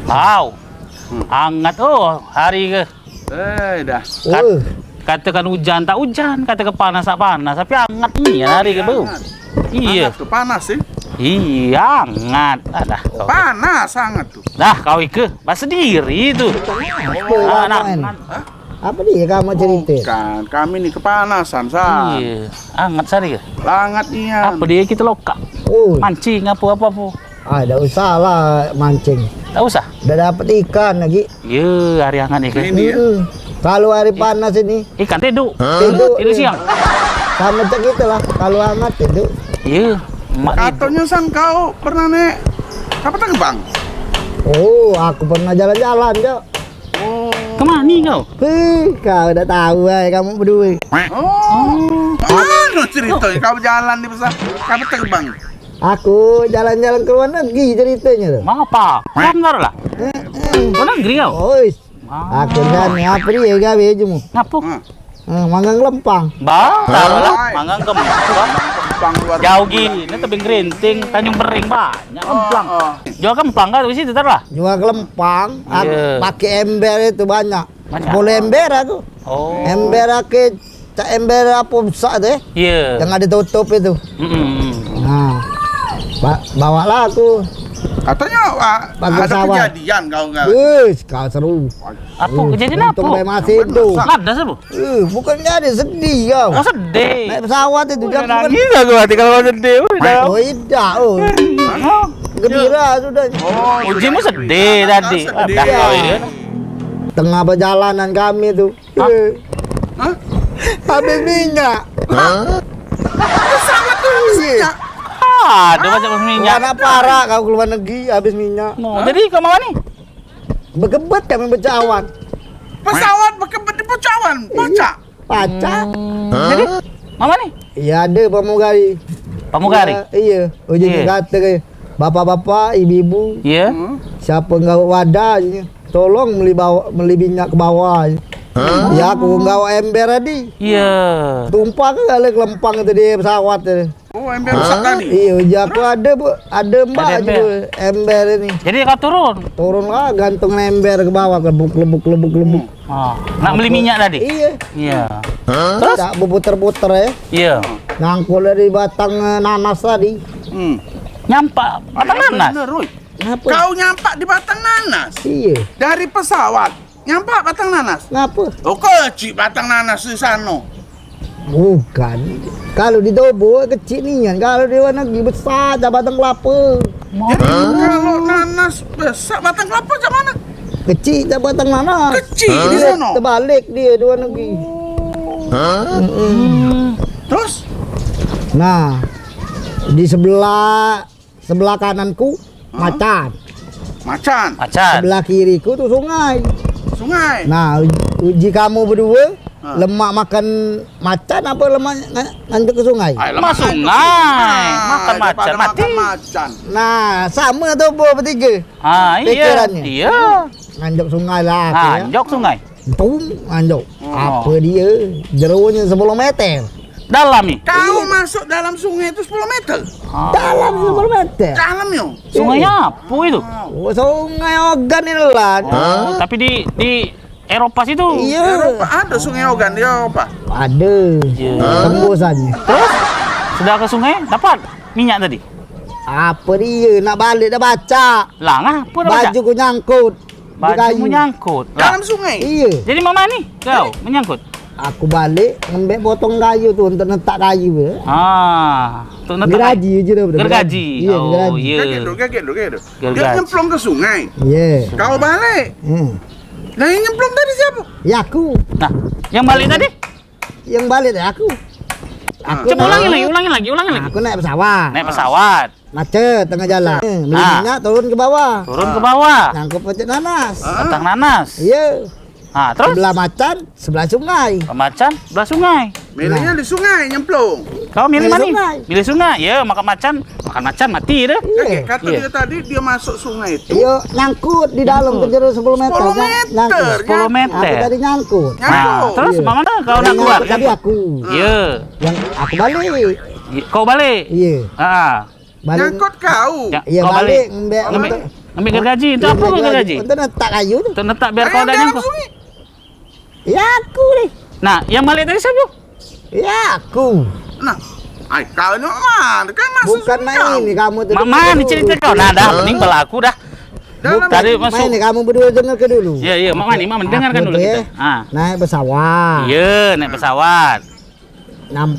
Wow, hangat hari ke. Dah. Katakan hujan tak hujan, katakan panas tak panas, tapi hangat ni hari ke bau. Iya. Hangat tuh, panas sih. Iya, hangat. Dah. Panas sangat tuh. Dah kau ke, bahas sendiri itu. Apa dia kamu cerita? Kan kami nih kepanasan, San. Iya, hangat sari ke. Hangat nian. Apa dia kita lokak? Mancing apa? Ada usah lah mancing. Tak usah. Udah dapat ikan lagi. Iya, hari hangat ni ke. Ini ya. Kalau hari panas ini Ikan tidur. tidur siang. sama macam kita lah. Kalau hangat tidur. Iya. Mak tidur. Katanya San kau pernah nek apa terbang? Oh, aku pernah jalan-jalan, Jo. Oh. Kemana kau? Kau udah tahu kamu berdua. Oh. Mana ceritanya kau jalan di pesawat? Kamu terbang. Aku jalan-jalan ke luar negeri ceritanya tuh. Apa? Langgar lah. Kau negeri kau? Ois. Aku kan apa dia gawe jemu. Ngapu? Manggang lempang. Tahu lah. Manggang kembang. Terbang luar. Jauh gini, tebing gerinting, Tanjung Bering banyak kemplang. Jual kemplang kan di situ lah. Jual kelempang, aku Iya. pakai ember itu banyak. Banyak. 10 ember aku. Oh. Ember aku cak ember apa besar deh. Iya. Yang ada tutup itu. Mm-mm. Nah, bawalah aku. Katanya Bagus ada sawah. kejadian kau enggak. Kau seru. Apa kejadian apa? Untung masih itu. Ada sih bu? Bukan jadi sedih kau. Oh sedih. Naik pesawat itu jam Nangis aku hati kalau kau sedih. Oh tidak, gembira sudah. Oh, Ujimu sedih tadi. sedih. Dah kau ini. Tengah perjalanan kami itu. Hah? Habis minyak. Pesawat tuh habisnya. Ada macam minyak. Karena parah kau keluar negeri habis minyak. No, jadi kau mau ni? Berkebet kami bercawan. Pesawat berkebet di pecawan. Baca. Paca. Jadi mama ni? Iya ada pramugari. Pramugari. Iya. Ujungnya kata ke bapak-bapak, ibu-ibu, Iya. siapa nggak wadah, tolong beli minyak ke bawah. Ya aku nggak ember tadi. Iya. Tumpah ke kali kelempang itu di pesawat. Oh, ember rusak tadi. Iya, aku ada mbak Ada juga ember ini. Jadi kau turun. Turun lah, gantung ember ke bawah, lebuk. Oh, nak beli minyak tadi? Iya. Iya. Terus? Tak berputar-putar ya. Iya. Ngangkul dari batang nanas tadi. Nyampak batang nanas. Bener, Roy. Ngapa? Kau nyampak di batang nanas. Iya. Dari pesawat nyampak batang nanas. Ngapa? Oh, kecil batang nanas di sana. Bukan. Kalau di Dobo kecil nih kan. Kalau di luar negeri besar dah batang kelapa. Jadi kalau nanas besar batang kelapa macam mana? Kecil dah batang nanas. Kecil di sana. Terbalik dia di luar negeri. Terus? Nah, di sebelah kananku macan. Macan. Sebelah kiriku tuh sungai. Sungai. Nah, uji kamu berdua lemak makan macan apa lemak ngantuk ke sungai? Lemak sungai. Makan macan daripada mati. Makan macan. Nah, sama tuh bertiga. Iya. Pikirannya. Iya. Nganjuk sungai lah aku ya. Anjok sungai. Tum, nganjuk. Apa dia? Jeronya 10 meter. Dalam ni. Kau masuk dalam sungai itu 10 meter. Dalam 10 meter. Dalam yo. Sungai apa itu? Oh, sungai Ogan ini lah. Tapi di Eropa situ. Iya. Eropa ada sungai Ogan di Eropa. Ada. Iya. Tembusannya. Terus sudah ke sungai dapat minyak tadi. Apa dia? Nak balik dah baca. Lah ngapa dah baca? Bajuku nyangkut. di Baju kayu. menyangkut. Lah, Dalam sungai. Iya. jadi mama ni kau menyangkut. Aku balik ngambil potong kayu tuh untuk netak kayu ya. Untuk netak Geraji je dah. gergaji. Iya, Oh, geraji. iya. Kaget dulu. Dia Gergaji. nyemplung ke sungai. Iya. Kau balik. Nah, yang nyemplung tadi siapa? Ya aku. Nah, yang balik tadi? Yang balik deh aku. Aku Coba ulangi lagi. Aku naik pesawat. Naik pesawat, Macet tengah jalan. Beli minyak turun ke bawah. turun ke bawah, Nyangkut pecet nanas. batang nanas. Iya. Ah, terus Sebelah macan, sebelah sungai. macan belah sungai. Milihnya di sungai nyemplung. Kau milih Milih mana? sungai. Milih sungai. Ya, makan macan mati dah. Kayak kata Iya. dia tadi dia masuk sungai itu. Iya, nyangkut di dalam ke jeruk 10 meter. 10 kan? meter, Nyangkut. 10 meter. Aku tadi nyangkut. Nah, Nyangkut. terus Iya. mana kau nak Yang keluar? nyangkut tadi aku. Iya. Yang aku balik. Kau balik. Iya. Ah. Balik. Nyangkut kau. Ya, Iya, kau balik. Ngambil ngambil gergaji. Itu apa kau gergaji? Untuk netak kayu tu. Untuk letak biar Ayo, kau dah dalam nyangkut. sungai. Ya aku ni. Nah, yang balik tadi siapa? Ya aku. Nah, ay kau ni mana? Kan masuk Bukan sungai main kau. ni kamu tu. Mama ni cerita kau. Nah, dah mending belaku dah. Dalam Tadi Main masuk. ni kamu berdua dengar ke dulu. Ya, ya, Mama dengarkan Aku dulu tu, kita. Ah. Naik pesawat. Ya, naik pesawat.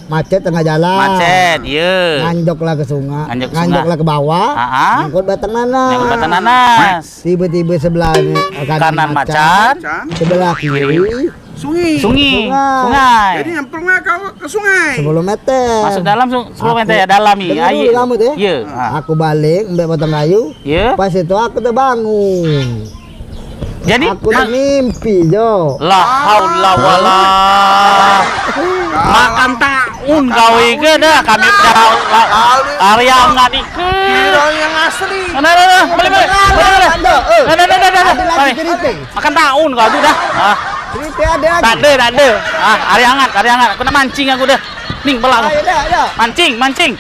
Macet tengah jalan. Macet, ya. Nganjoklah ke sungai. Nganjok ke sungai. Nganjoklah ke bawah. Ah. Nyangkut batang nanas. Yang batang nanas. Tiba-tiba sebelah ni, Kanan macan, Macan. sebelah kiri Sungai. sungai, Sungai. sungai. Jadi nyemplunglah kau ke sungai. 10 meter. Masuk dalam 10 meter ya, dalam ni. Dengar dulu Air. kamu tu. Ya. Ah. Aku balik ambil batang kayu. Ya. Pas itu aku terbangun. Jadi Aku mimpi jo. la haula wala makan tahun kau ike dah kami dah area ngadi ke. Orang yang asli. Nah, balik. Ada lagi cerita. Makan tahun kau tu dah. Ah, Cerita ada lagi. tak ada. Ah, area hangat. Aku nak mancing aku dah. Ning belak. Ayo dah. Mancing.